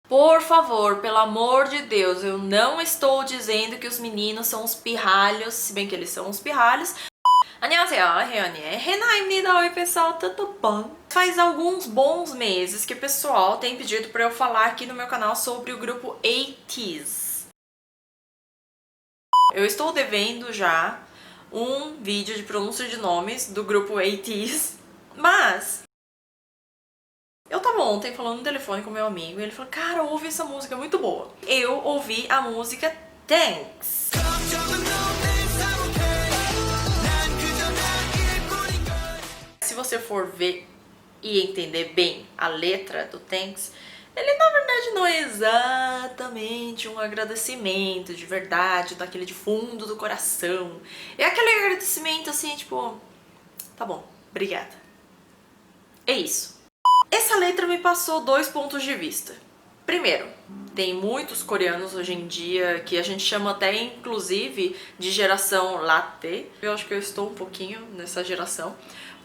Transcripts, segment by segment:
Por favor, pelo amor de Deus, eu não estou dizendo que os meninos são os pirralhos, se bem que eles são os pirralhos. 안녕하세요, 혜연이의 Rena입니다. Oi pessoal, tudo bom? Faz alguns bons meses que o pessoal tem pedido para eu falar aqui no meu canal sobre o grupo ATEEZ. Eu estou devendo já um vídeo de pronúncia de nomes do grupo ATEEZ, mas eu tava ontem falando no telefone com meu amigo e ele falou, cara, ouve essa música, é muito boa. Eu ouvi a música Thanks. Se você for ver e entender bem a letra do Thanks, ele na verdade não é exatamente um agradecimento de verdade, daquele de fundo do coração. É aquele agradecimento assim, tipo, tá bom, obrigada. É isso. Essa letra me passou dois pontos de vista. Primeiro, tem muitos coreanos hoje em dia que a gente chama até inclusive de geração latte. Eu acho que eu estou um pouquinho nessa geração.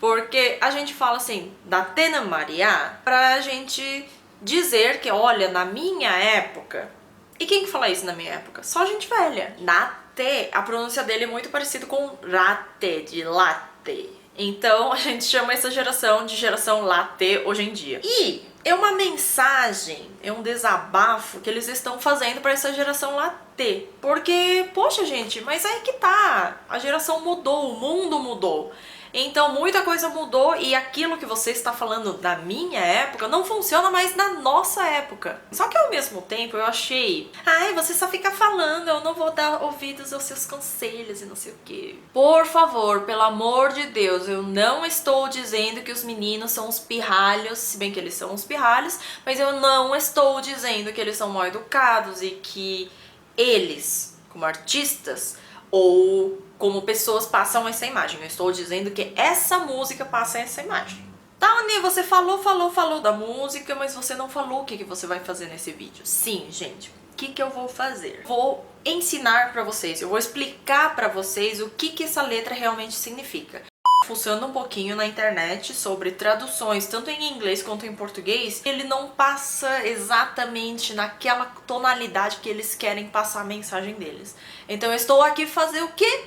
Porque a gente fala assim, Datena Maria, pra gente dizer que, olha, na minha época... E quem que fala isso na minha época? Só gente velha. Latte, a pronúncia dele é muito parecida com latte, de latte. Então a gente chama essa geração de geração latte hoje em dia. E é uma mensagem, é um desabafo que eles estão fazendo para essa geração latte. Porque, poxa gente, mas aí que tá, a geração mudou, o mundo mudou. Então muita coisa mudou e aquilo que você está falando da minha época não funciona mais na nossa época. Só que ao mesmo tempo eu achei, ai, você só fica falando, eu não vou dar ouvidos aos seus conselhos e não sei o que. Por favor, pelo amor de Deus, eu não estou dizendo que os meninos são os pirralhos, se bem que eles são os pirralhos, mas eu não estou dizendo que eles são mal educados e que eles, como artistas, ou como pessoas passam essa imagem. Eu estou dizendo que essa música passa essa imagem. Tá, Aninha, você falou da música, mas você não falou o que você vai fazer nesse vídeo. Sim, gente, o que eu vou fazer? Vou ensinar pra vocês, eu vou explicar pra vocês o que essa letra realmente significa. Funciona um pouquinho na internet sobre traduções, tanto em inglês quanto em português, ele não passa exatamente naquela tonalidade que eles querem passar a mensagem deles. Então eu estou aqui fazer o quê?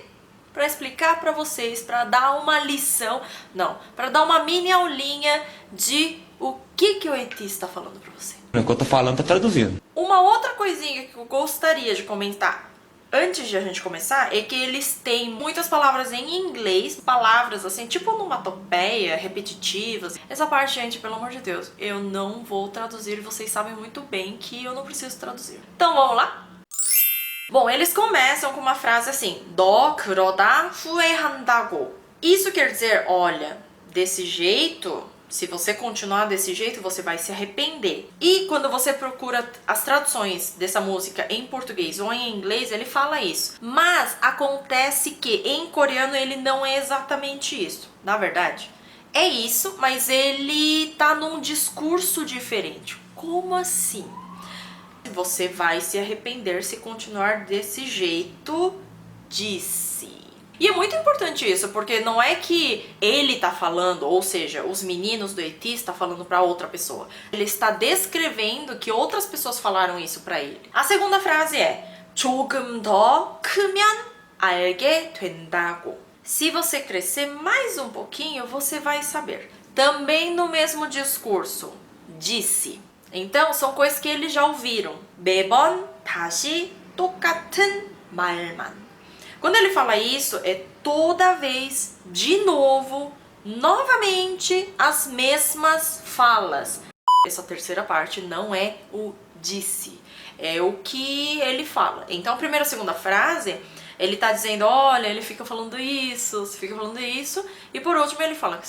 Para explicar para vocês, para dar uma lição, não, para dar uma mini aulinha de o que o ATEEZ está falando para você. O que eu tô falando tá traduzindo. Uma outra coisinha que eu gostaria de comentar antes de a gente começar é que eles têm muitas palavras em inglês, palavras assim, tipo onomatopeia, repetitivas. Essa parte, gente, pelo amor de Deus, eu não vou traduzir, vocês sabem muito bem que eu não preciso traduzir. Então vamos lá? Bom, eles começam com uma frase assim, 너 그러다 후회한다고. Isso quer dizer, olha, desse jeito, se você continuar desse jeito, você vai se arrepender. E quando você procura as traduções dessa música em português ou em inglês, ele fala isso. Mas acontece que em coreano ele não é exatamente isso. Na verdade, é isso, mas ele tá num discurso diferente. Como assim? Você vai se arrepender se continuar desse jeito, disse. E é muito importante isso, porque não é que ele tá falando, ou seja, os meninos do ATEEZ tá falando pra outra pessoa. Ele está descrevendo que outras pessoas falaram isso pra ele. A segunda frase é 조금 더 크면 알게 된다고. Se você crescer mais um pouquinho, você vai saber. Também no mesmo discurso, disse. Então, são coisas que eles já ouviram. 매번 다시 똑같은 말만. Quando ele fala isso, é toda vez, de novo, novamente, as mesmas falas. Essa terceira parte não é o disse, é o que ele fala. Então, a primeira e a segunda frase, ele tá dizendo, olha, ele fica falando isso, fica falando isso. E por último, ele fala,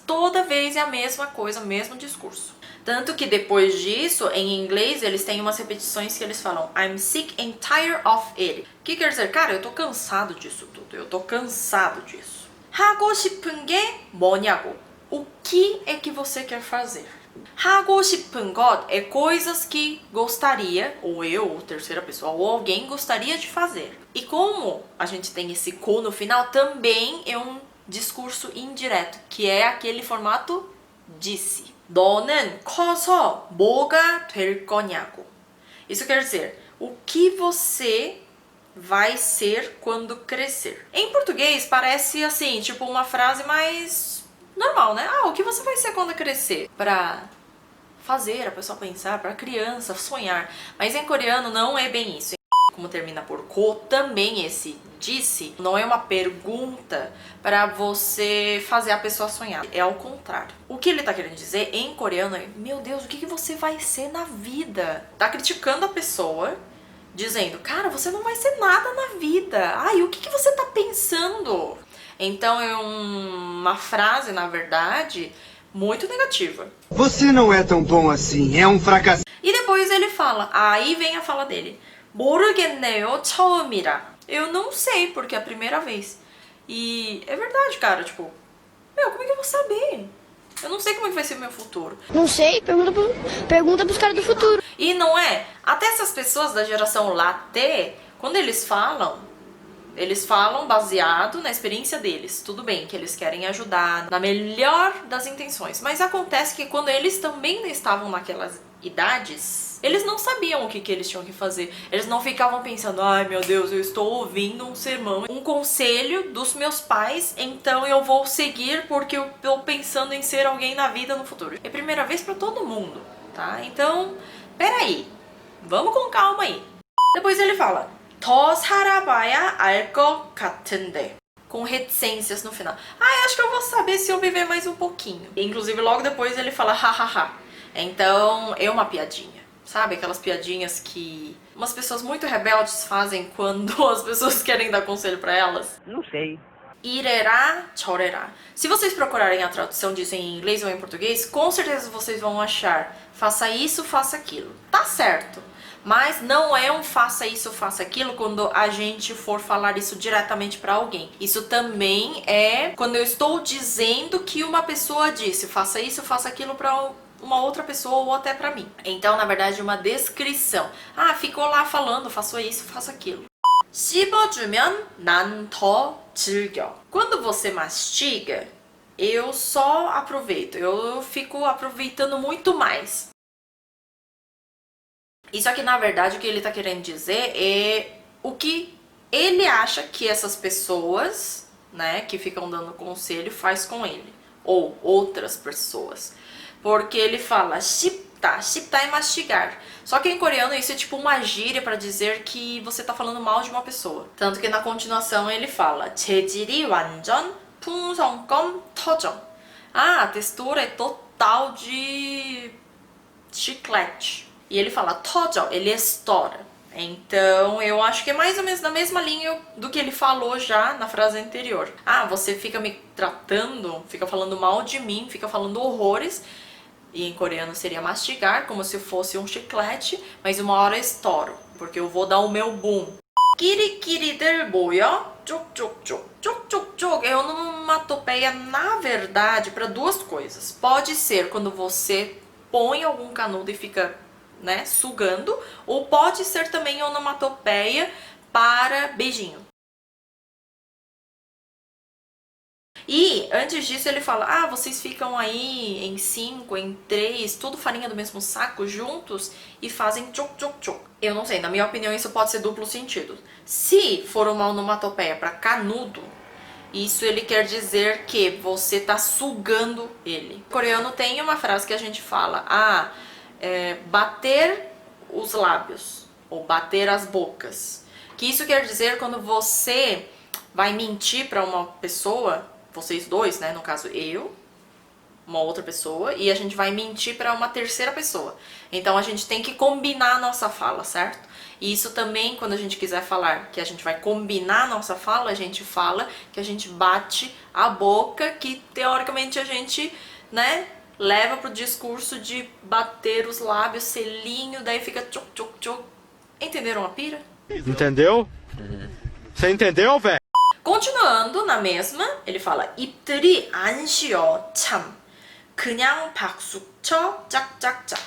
toda vez é a mesma coisa, o mesmo discurso. Tanto que depois disso, em inglês, eles têm umas repetições que eles falam I'm sick and tired of it. Que quer dizer, cara, eu tô cansado disso tudo. Eu tô cansado disso. 하고 싶은 게 뭐냐고. O que é que você quer fazer? 하고 싶은 것 é coisas que gostaria, ou eu, ou terceira pessoa, ou alguém gostaria de fazer. E como a gente tem esse ko no final, também é um discurso indireto, que é aquele formato disse. 너는 커서 뭐가 될 거냐고. Isso quer dizer, o que você vai ser quando crescer. Em português parece assim, tipo uma frase mais normal, né? Ah, o que você vai ser quando crescer? Pra fazer a pessoa pensar, pra criança sonhar. Mas em coreano não é bem isso. Como termina por ko, também esse disse não é uma pergunta para você fazer a pessoa sonhar. É ao contrário. O que ele tá querendo dizer em coreano é: meu Deus, o que você vai ser na vida? Tá criticando a pessoa, dizendo: cara, você não vai ser nada na vida. Ai, o que você tá pensando? Então é uma frase, na verdade, muito negativa. Você não é tão bom assim, é um fracassado. E depois ele fala, aí vem a fala dele. 모르겠네요, 처음이라. Eu não sei, porque é a primeira vez. E é verdade, cara, tipo, meu, como é que eu vou saber? Eu não sei como é que vai ser o meu futuro. Não sei, pergunta pros caras do futuro. E não é? Até essas pessoas da geração latte, quando eles falam baseado na experiência deles. Tudo bem que eles querem ajudar na melhor das intenções, mas acontece que quando eles também estavam naquelas idades, eles não sabiam o que eles tinham que fazer. Eles não ficavam pensando: ai meu Deus, eu estou ouvindo um sermão, um conselho dos meus pais, então eu vou seguir porque eu estou pensando em ser alguém na vida no futuro. É a primeira vez para todo mundo, tá? Então, peraí, vamos com calma aí. Depois ele fala: 더 살아봐야 알 것 같은데. Com reticências no final. Ah, acho que eu vou saber se eu viver mais um pouquinho. E, inclusive, logo depois ele fala hahaha. Então, é uma piadinha. Sabe? Aquelas piadinhas que umas pessoas muito rebeldes fazem quando as pessoas querem dar conselho pra elas. Não sei. Irerá, chorerá. Se vocês procurarem a tradução disso em inglês ou em português, com certeza vocês vão achar: faça isso, faça aquilo. Tá certo. Mas não é um faça isso, faça aquilo quando a gente for falar isso diretamente para alguém. Isso também é quando eu estou dizendo que uma pessoa disse faça isso, faça aquilo para uma outra pessoa ou até para mim. Então, na verdade, é uma descrição. Ah, ficou lá falando, faça isso, faça aquilo. 씹어주면 난 더 즐겨. Quando você mastiga, eu só aproveito. Eu fico aproveitando muito mais. Isso aqui, na verdade, o que ele tá querendo dizer é o que ele acha que essas pessoas, né, que ficam dando conselho, faz com ele. Ou outras pessoas. Porque ele fala 씹다. 씹다 é mastigar. Só que em coreano isso é tipo uma gíria pra dizer que você tá falando mal de uma pessoa. Tanto que na continuação ele fala 재질이 완전 풍선껌 터져. Ah, a textura é total de chiclete. E ele fala 터져, ele estoura. Então, eu acho que é mais ou menos na mesma linha do que ele falou já na frase anterior. Ah, você fica me tratando, fica falando mal de mim, fica falando horrores. E em coreano seria mastigar, como se fosse um chiclete, mas uma hora eu estouro, porque eu vou dar o meu boom. 끼리끼리들 모여 쪽쪽쪽. 쪽쪽쪽 é onomatopeia, na verdade, para duas coisas. Pode ser quando você põe algum canudo e fica, né, sugando, ou pode ser também onomatopeia para beijinho. E antes disso ele fala: ah, vocês ficam aí em 5, em 3, tudo farinha do mesmo saco juntos e fazem tchoc tchoc tchoc. Eu não sei, na minha opinião isso pode ser duplo sentido. Se for uma onomatopeia para canudo, isso ele quer dizer que você tá sugando ele. Em coreano tem uma frase que a gente fala: bater os lábios ou bater as bocas. Que isso quer dizer quando você vai mentir para uma pessoa, vocês dois, né, no caso eu, uma outra pessoa, e a gente vai mentir para uma terceira pessoa. Então a gente tem que combinar a nossa fala, certo? E isso também, quando a gente quiser falar que a gente vai combinar a nossa fala, a gente fala que a gente bate a boca, que teoricamente a gente, né, leva pro discurso de bater os lábios, selinho, daí fica tchoc tchoc tchoc. Entenderam a pira? Entendeu? Você entendeu, velho? Continuando na mesma, ele fala 입들이 안 쉬어 참 그냥 박수 쳐 짝짝짝.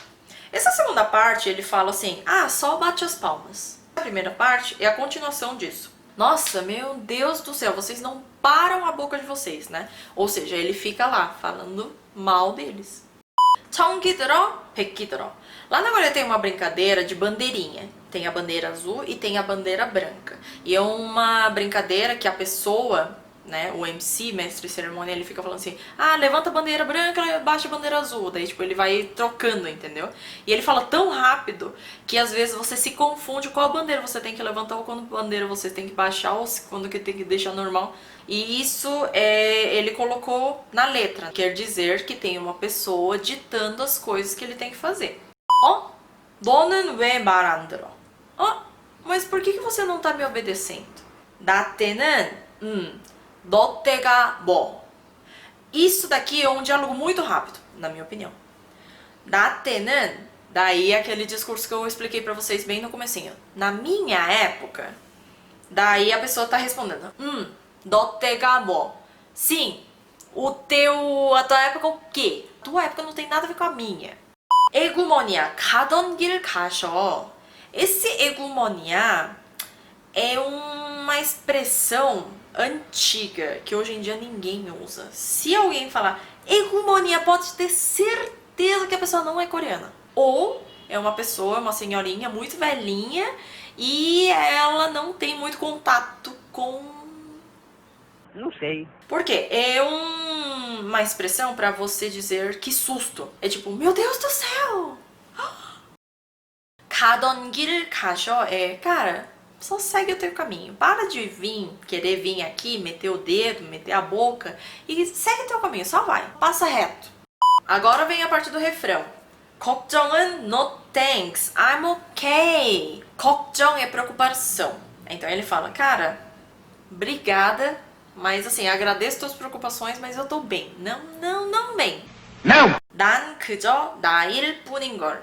Essa segunda parte ele fala assim: ah, só bate as palmas. A primeira parte é a continuação disso. Nossa, meu Deus do céu, vocês não param a boca de vocês, né? Ou seja, ele fica lá falando mal deles. 청기 들어, 백기 들어. Lá na Coreia tem uma brincadeira de bandeirinha. Tem a bandeira azul e tem a bandeira branca. E é uma brincadeira que a pessoa, né, o MC, mestre de cerimônia, ele fica falando assim, ah, levanta a bandeira branca, baixa a bandeira azul. Daí, tipo, ele vai trocando, entendeu? E ele fala tão rápido que às vezes você se confunde qual bandeira você tem que levantar ou quando bandeira você tem que baixar ou quando que tem que deixar normal. E isso ele colocou na letra. Quer dizer que tem uma pessoa ditando as coisas que ele tem que fazer. Ó, 너는 왜 말 안 들어? Ó, mas por que você não tá me obedecendo? 나 때는, 너 때가 뭐? Isso daqui é um diálogo muito rápido, na minha opinião. 나 때는, daí é aquele discurso que eu expliquei pra vocês bem no comecinho. Na minha época, daí a pessoa tá respondendo, 너 때가 뭐? Sim, a tua época o quê? A tua época não tem nada a ver com a minha. 에구머니야, 가던 길 가셔. Esse egumonia é uma expressão antiga que hoje em dia ninguém usa. Se alguém falar egumonia, pode ter certeza que a pessoa não é coreana. Ou é uma pessoa, uma senhorinha muito velhinha e ela não tem muito contato com... Não sei. Por quê? É uma expressão pra você dizer que susto. É tipo, meu Deus do céu! 가던 길 가셔 é, cara, só segue o teu caminho. Para de querer vir aqui, meter o dedo, meter a boca e segue o teu caminho, só vai. Passa reto. Agora vem a parte do refrão. 걱정은 no thanks, I'm okay. 걱정 é preocupação. Então ele fala, cara, obrigada, mas assim, agradeço tuas preocupações, mas eu tô bem. Não bem. Não! 난 그저 나일 뿐인 걸.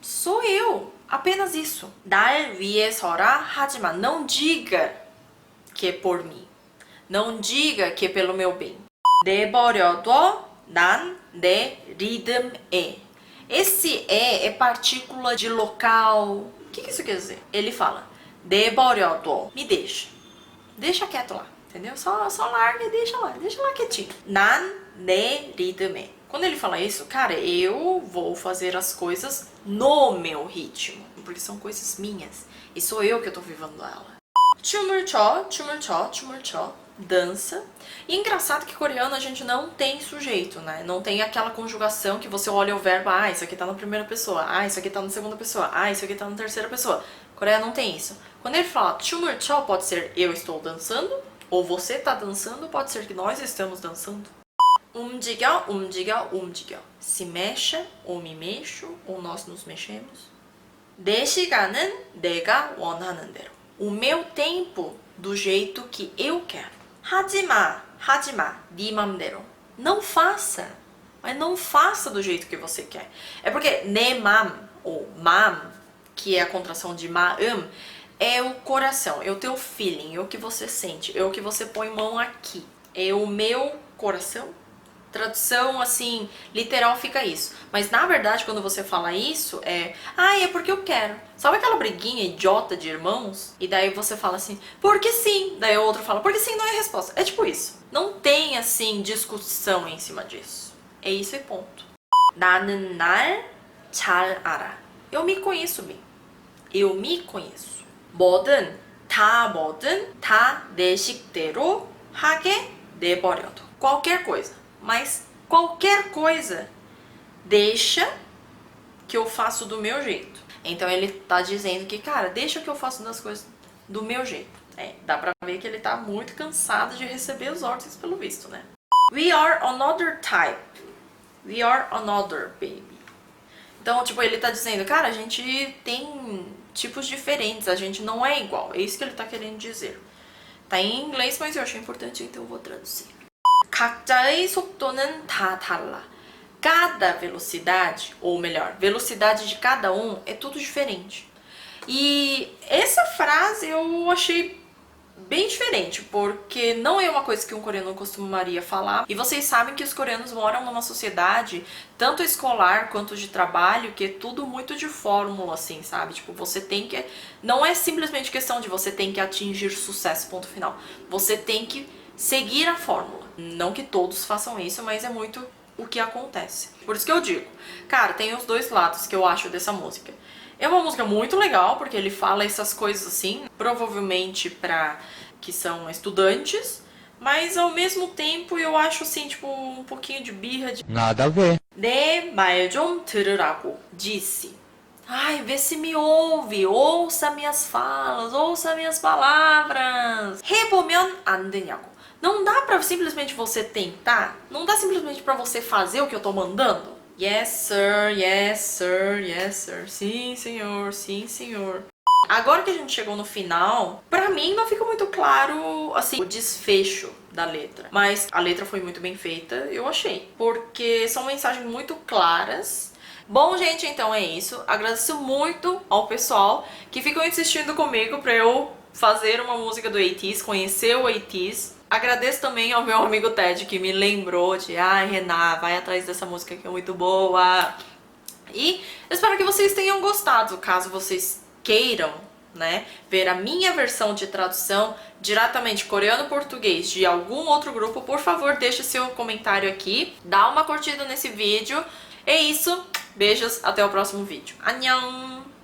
Sou eu, apenas isso. 날 위해서라 하지만 não diga que é por mim. Não diga que é pelo meu bem. 내버려둬 난 내 리듬에. Esse é partícula de local. O que isso quer dizer? Ele fala, 내버려둬, me deixa. Deixa quieto lá, entendeu? Só larga e deixa lá quietinho. 난 내 리듬에. Quando ele fala isso, cara, eu vou fazer as coisas no meu ritmo. Porque são coisas minhas. E sou eu que eu tô vivendo ela. 춤을 춰. Dança. E engraçado que coreano a gente não tem sujeito, né? Não tem aquela conjugação que você olha o verbo, ah, isso aqui tá na primeira pessoa, ah, isso aqui tá na segunda pessoa, ah, isso aqui tá na terceira pessoa. Coreia não tem isso. Quando ele fala 춤을 춰, pode ser eu estou dançando, ou você tá dançando, pode ser que nós estamos dançando. 움직여. Se mexa, ou me mexo, ou nós nos mexemos. 내 시간은 내가 원하는 대로. O meu tempo do jeito que eu quero. 하지마, 네 맘대로. Não faça, mas não faça do jeito que você quer. É porque 내 맘, ou 맘, que é a contração de 마음, é o coração, é o teu feeling, é o que você sente, é o que você põe mão aqui. É o meu coração. Tradução, assim, literal fica isso. Mas, na verdade, quando você fala isso, é porque eu quero. Sabe aquela briguinha idiota de irmãos? E daí você fala assim, porque sim. Daí o outro fala, porque sim não é resposta. É tipo isso. Não tem, assim, discussão em cima disso. É isso e ponto. 나는 날 잘 알아. Eu me conheço bem. Eu me conheço. 뭐든 다 내 식대로 하게 내버려둬. Qualquer coisa. Mas qualquer coisa deixa que eu faço do meu jeito. Então ele tá dizendo que, cara, deixa que eu faço das coisas do meu jeito. Dá pra ver que ele tá muito cansado de receber os ordens pelo visto, né? We are another type. We are another, baby. Então, tipo, ele tá dizendo, cara, a gente tem tipos diferentes, a gente não é igual. É isso que ele tá querendo dizer. Tá em inglês, mas eu achei importante, então eu vou traduzir. 각자의 속도는 다 달라. Cada velocidade, ou melhor, velocidade de cada um é tudo diferente. E essa frase eu achei bem diferente, porque não é uma coisa que um coreano costumaria falar. E vocês sabem que os coreanos moram numa sociedade, tanto escolar quanto de trabalho, que é tudo muito de fórmula, assim, sabe? Tipo, você tem que... Não é simplesmente questão de você tem que atingir sucesso, ponto final. Você tem que seguir a fórmula. Não que todos façam isso, mas é muito o que acontece. Por isso que eu digo, cara, tem os dois lados que eu acho dessa música. É uma música muito legal, porque ele fala essas coisas assim, provavelmente pra que são estudantes, mas ao mesmo tempo eu acho assim, tipo, um pouquinho de birra de... Nada a ver. 내 말 좀 들으라고 disse. Ai, vê se me ouve, ouça minhas falas, ouça minhas palavras. 해보면 안 되냐고. Não dá pra simplesmente você tentar? Não dá simplesmente pra você fazer o que eu tô mandando? Yes, sir, yes, sir, yes, sir. Sim, senhor, sim, senhor. Agora que a gente chegou no final, pra mim não fica muito claro, assim, o desfecho da letra. Mas a letra foi muito bem feita, eu achei. Porque são mensagens muito claras. Bom, gente, então é isso. Agradeço muito ao pessoal que ficam insistindo comigo pra eu fazer uma música do ATEEZ, conhecer o ATEEZ. Agradeço também ao meu amigo Ted que me lembrou de ai, Renan, vai atrás dessa música que é muito boa. E espero que vocês tenham gostado. Caso vocês queiram, né, ver a minha versão de tradução diretamente coreano-português de algum outro grupo, por favor, deixe seu comentário aqui, dá uma curtida nesse vídeo. É isso, beijos, até o próximo vídeo. 안녕!